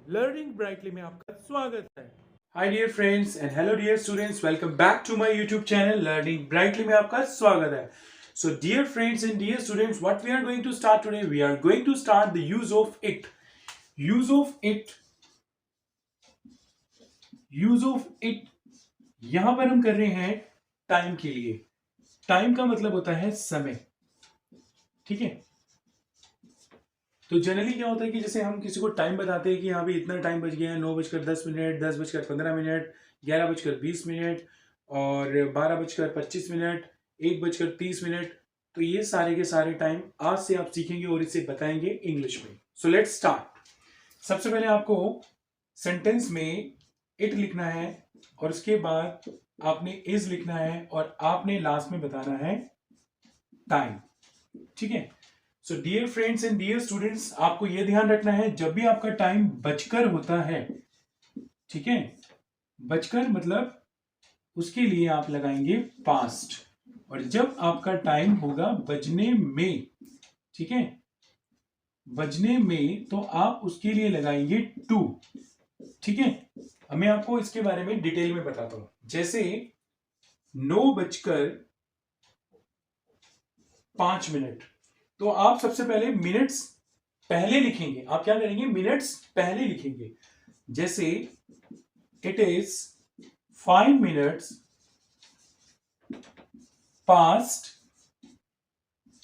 Learning brightly में आपका स्वागत है। Hi dear friends and hello dear students, welcome back to my YouTube channel Learning Brightly में आपका स्वागत है. So dear friends and dear students, what we are going to start today? We are going to start the use of it. Use of it. Use of it. यहाँ पर हम कर रहे हैं टाइम के लिए. टाइम का मतलब होता है समय. ठीक है. तो जनरली क्या होता है कि जैसे हम किसी को टाइम बताते हैं कि यहाँ भी इतना टाइम बच गया है, 9:10, 10:15, 11:20 और 12:25, 1:30. तो ये सारे के सारे टाइम आज से आप सीखेंगे और इसे बताएंगे इंग्लिश में. So let's start. सबसे पहले आपको सेंटेंस में इट लिखना है और उसके बाद आपने इज लिखना है और आपने लास्ट में बताना है टाइम. ठीक है. So dear friends and dear students, आपको यह ध्यान रखना है जब भी आपका टाइम बचकर होता है, ठीक है, बचकर मतलब उसके लिए आप लगाएंगे पास्ट, और जब आपका टाइम होगा बजने में, ठीक है, बजने में, तो आप उसके लिए लगाएंगे टू. ठीक है. अब मैं आपको इसके बारे में डिटेल में बताता हूं. जैसे 9:05, तो आप सबसे पहले मिनट्स पहले लिखेंगे. आप क्या करेंगे? मिनट्स पहले लिखेंगे. जैसे इट इज 5 minutes past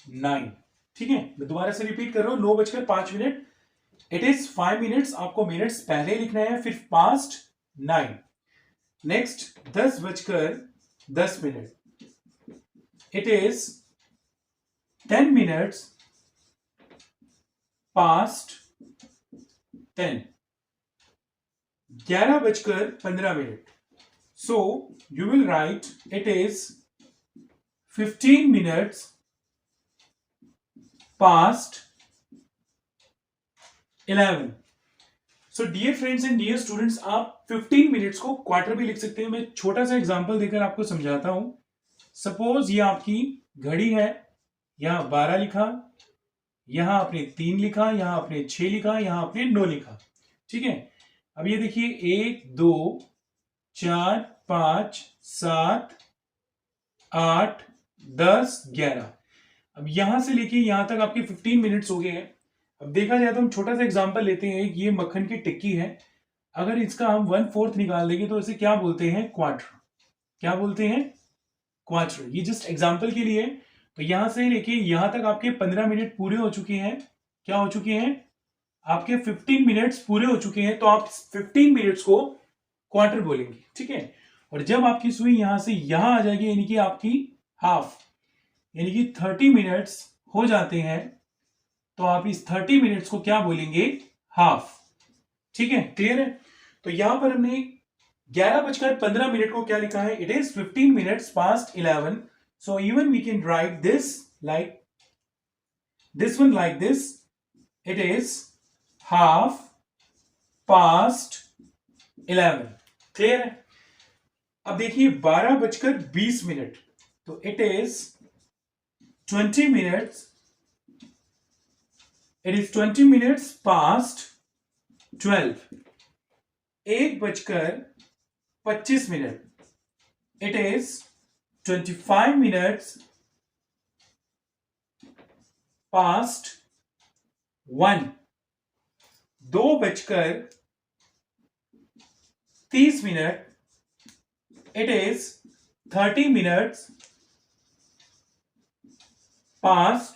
9. ठीक है. मैं दोबारा से रिपीट कर रहा हूं. 9:05. It is 5 minutes. आपको मिनट्स पहले लिखना है, फिर past 9. Next 10:10. It is 10 minutes past 10. 11:15. So you will write it is 15 minutes past 11. So dear friends and dear students, आप 15 मिनट्स को क्वार्टर भी लिख सकते हैं. मैं छोटा सा एग्जांपल देकर आपको समझाता हूं. सपोज ये आपकी घड़ी है, यहां 12 लिखा, यहां आपने 3 लिखा, यहां आपने 6 लिखा, यहां आपने 9 लिखा. ठीक है. अब ये देखिए 1 2 4 5 7 8 10 11. अब यहां से लेके यहां तक आपके 15 मिनट्स हो गए हैं. अब देखा जाए तो हम छोटा सा एग्जांपल लेते हैं. ये मक्खन की टिक्की है. अगर इसका हम 1/4 निकाल देंगे तो इसे क्या बोलते हैं? क्वार्टर. क्या बोलते हैं? क्वार्टर. ये जस्ट एग्जांपल के लिए. तो यहां से लेके यहां तक आपके 15 मिनट पूरे हो चुके हैं. क्या हो चुके हैं? आपके 15 मिनट्स पूरे हो चुके हैं. तो आप 15 मिनट्स को क्वार्टर बोलेंगे. ठीक है. और जब आपकी सुई यहां से यहां आ जाएगी, यानी कि आपकी हाफ, यानी कि 30 मिनट्स हो जाते हैं, तो आप इस 30 मिनट्स को क्या बोलेंगे? हाफ. ठीक है. क्लियर है. तो यहां पर हमने 11:15 को क्या लिखा है? It is 15 minutes past 11. So even we can write this one like this. It is half past 11. Clear है. अब देखिए 12:20, तो it is 20 minutes. It is 20 minutes past 12. 1:25. It is 25 minutes past 1. 2:30. It is 30 minutes past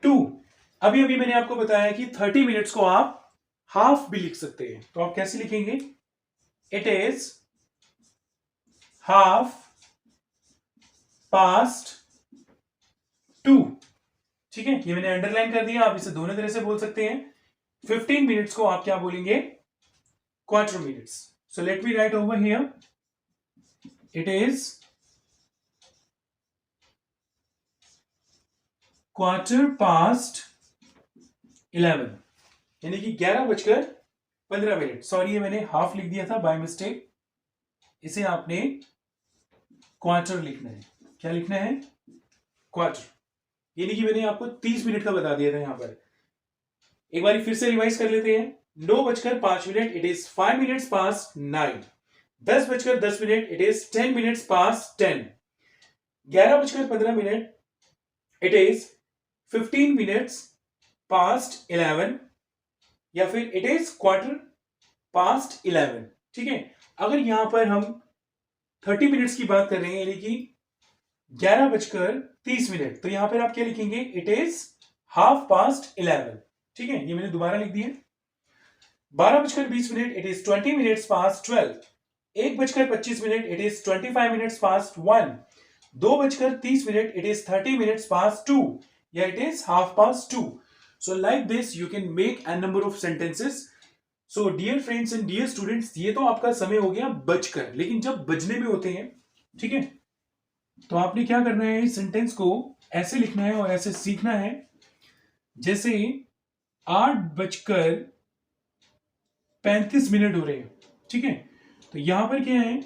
2. अभी मैंने आपको बताया कि 30 minutes को आप हाफ भी लिख सकते हैं. तो आप कैसे लिखेंगे? It is half past 2. ठीक है. ये मैंने अंडरलाइन कर दिया. आप इसे दोनों तरह से बोल सकते हैं. 15 मिनट्स को आप क्या बोलेंगे? Quarter minutes. So let me right over here. It is quarter past 11, यानी कि 11:15. सॉरी, ये मैंने हाफ लिख दिया था बाय मिस्टेक. इसे आपने क्वार्टर लिखना है. क्या लिखना है? क्वार्टर. यानी कि मैंने आपको 30 मिनट का बता दिया था. यहां पर एक बार फिर से रिवाइज कर लेते हैं. 9:05 it is 5 minutes past 9। 10:10 it is 10 minutes past 10। 11:15 it is 15 minutes past 11, या फिर इट इज क्वार्टर पास्ट 11। ठीक है, अगर यहां पर हम 30 मिनट्स की बात कर रहे हैं, यानी कि 11:30, तो यहां पर आप क्या लिखेंगे, इट इज हाफ पास्ट 11। ठीक है, ये मैंने दोबारा लिख दिया। 12:20 it is 20 minutes past 12। 1:25 it is 25 minutes past 1। 2:30 it is 30 minutes past 2, या it is half past 2। So like this you can make an number of sentences. So dear friends and dear students, ये तो आपका समय हो गया बजकर, लेकिन जब बजने में होते हैं, ठीक है, तो आपने क्या करना है, इस सेंटेंस को ऐसे लिखना है और ऐसे सीखना है, जैसे 8:35 हो रहे हैं। ठीक है, तो यहां पर क्या है,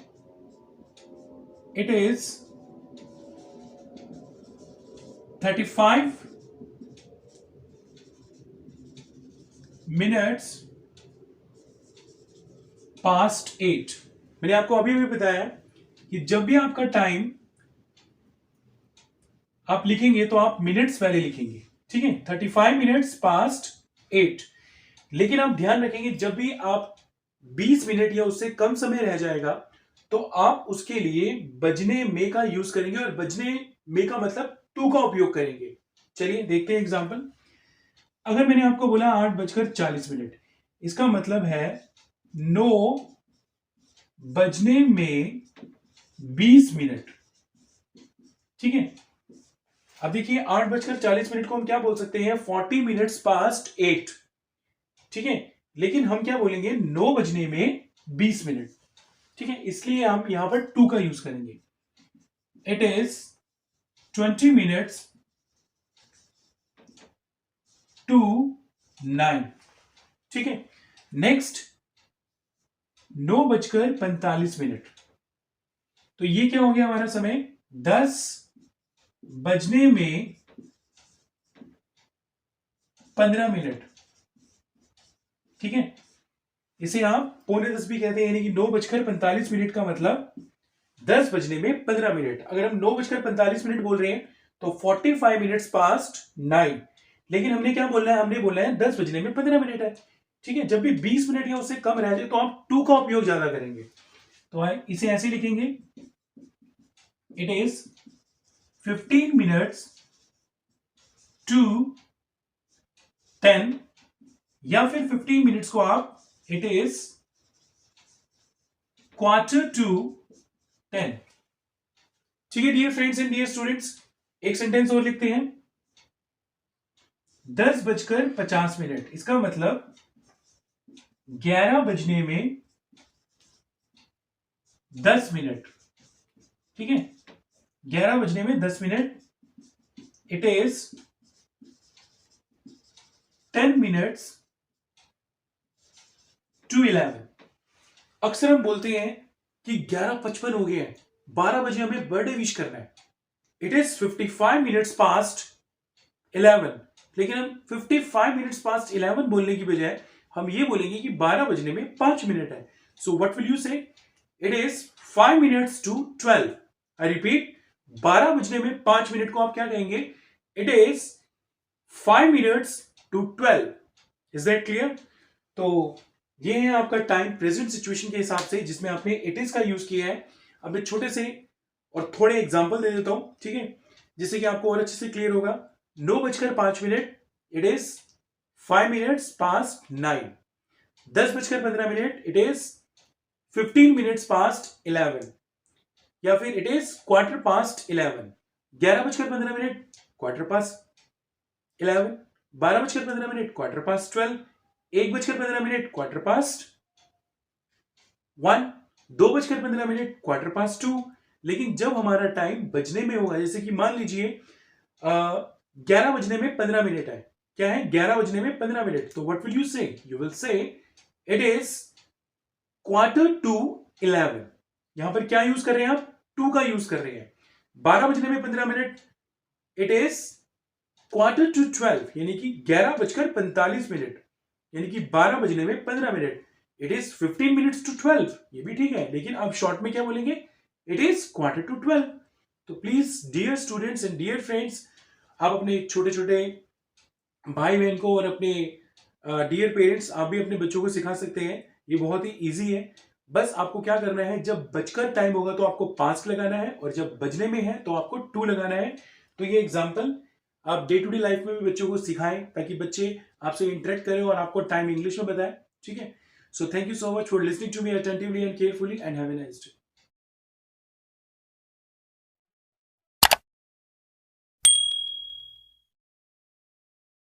इट इज 35 मिनट्स पास्ट 8। मैंने आपको अभी भी बताया कि जब भी आपका टाइम आप लिखेंगे तो आप मिनट्स पहले लिखेंगे। ठीक है, 35 मिनट्स पास्ट 8। लेकिन आप ध्यान रखेंगे, जब भी आप 20 मिनट या उससे कम समय रह जाएगा, तो आप उसके लिए बजने में का यूज करेंगे, और बजने में का मतलब टू का उपयोग करेंगे। चलिए देखते हैं एग्जांपल। अगर मैंने आपको बोला 8:40, इसका मतलब है 9 बजने में 20 मिनट। ठीक है, अब देखिए 8:40 को हम क्या बोल सकते हैं, 40 मिनट्स पास्ट 8। ठीक है, लेकिन हम क्या बोलेंगे, 9 बजने में 20 मिनट। ठीक है, इसलिए हम यहां पर टू का यूज करेंगे। It is 20 minutes to 9। ठीक है, नेक्स्ट 9:45, तो ये क्या हो गया हमारा समय, 10 बजने में 15 मिनट। ठीक है, इसे आप 9:45 भी कहते हैं, यानी कि 9:45 का मतलब 10 बजने में 15 मिनट। अगर हम 9:45 बोल रहे हैं तो 45 मिनट्स पास्ट 9। लेकिन हमने क्या बोलना है, हमने बोलना है 10 बजने में 15 मिनट है। ठीक है, जब भी 20 मिनट या उससे कम रह जाए तो आप टू का उपयोग ज्यादा करेंगे। तो इसे ऐसे लिखेंगे, इट इज 15 मिनट्स टू 10, या फिर 15 मिनट्स को आप, इट इज क्वार्टर टू 10। ठीक है dear friends and dear students, एक सेंटेंस और लिखते हैं। 10:50, इसका मतलब 11 बजने में 10 मिनट। ठीक है, 11 बजने में 10 minute. It is 10 minutes to 11। अक्सर हम बोलते हैं कि 11:55 हो गया है, 12 बजे हमें बर्थडे विश करना है। It is 55 minutes past 11। लेकिन हम 55 मिनट्स पास्ट 11 बोलने की बजाय हम ये बोलेंगे कि 12 बजने में 5 मिनट है। So what will you say, it is 5 minutes to 12। I repeat, 12 बजने में 5 मिनट को आप क्या कहेंगे, it is 5 minutes to 12। Is that clear? तो ये है आपका टाइम प्रेजेंट सिचुएशन के हिसाब से, जिसमें आपने इट इज का यूज किया है। अब मैं छोटे से और थोड़े एग्जाम्पल दे देता हूं, ठीक है, जिससे कि आपको और अच्छे से क्लियर होगा। 9:05, it is 5 minutes past 9। 10:15, it is 15 minutes past 11, या फिर it is quarter past 11। 11:15, quarter past 11। 12:15, quarter past 12। 1:15, quarter past 1। 2:15, quarter past 2। लेकिन जब हमारा टाइम बजने में होगा, जैसे कि मान लीजिए 11 बजने में 15 मिनट है, क्या है, 11 बजने में 15 मिनट, तो what will you say, you will say it is quarter to 11। यहां पर क्या यूज कर रहे हैं आप, टू का यूज कर रहे हैं। 12 बजने में 15 minute, it is quarter to 12, यानी कि 11:45। यानी कि 12 बजने में 15 minute. It is 15 minutes to 12, ये भी ठीक है, लेकिन अब शॉर्ट में क्या बोलेंगे, इट इज क्वार्टर टू 12। तो please dear students and dear friends, आप अपने छोटे छोटे भाई बहन को और अपने डियर पेरेंट्स, आप भी अपने बच्चों को सिखा सकते हैं। ये बहुत ही इजी है। बस आपको क्या करना है, जब बजकर टाइम होगा तो आपको पास्ट लगाना है, और जब बजने में है तो आपको टू लगाना है। तो ये एग्जाम्पल आप डे टू डे लाइफ में भी बच्चों को सिखाएं, ताकि बच्चे आपसे इंटरेक्ट करें और आपको टाइम इंग्लिश में बताएं। ठीक है। So thank you so much for listening to me attentively and carefully, and have a nice day.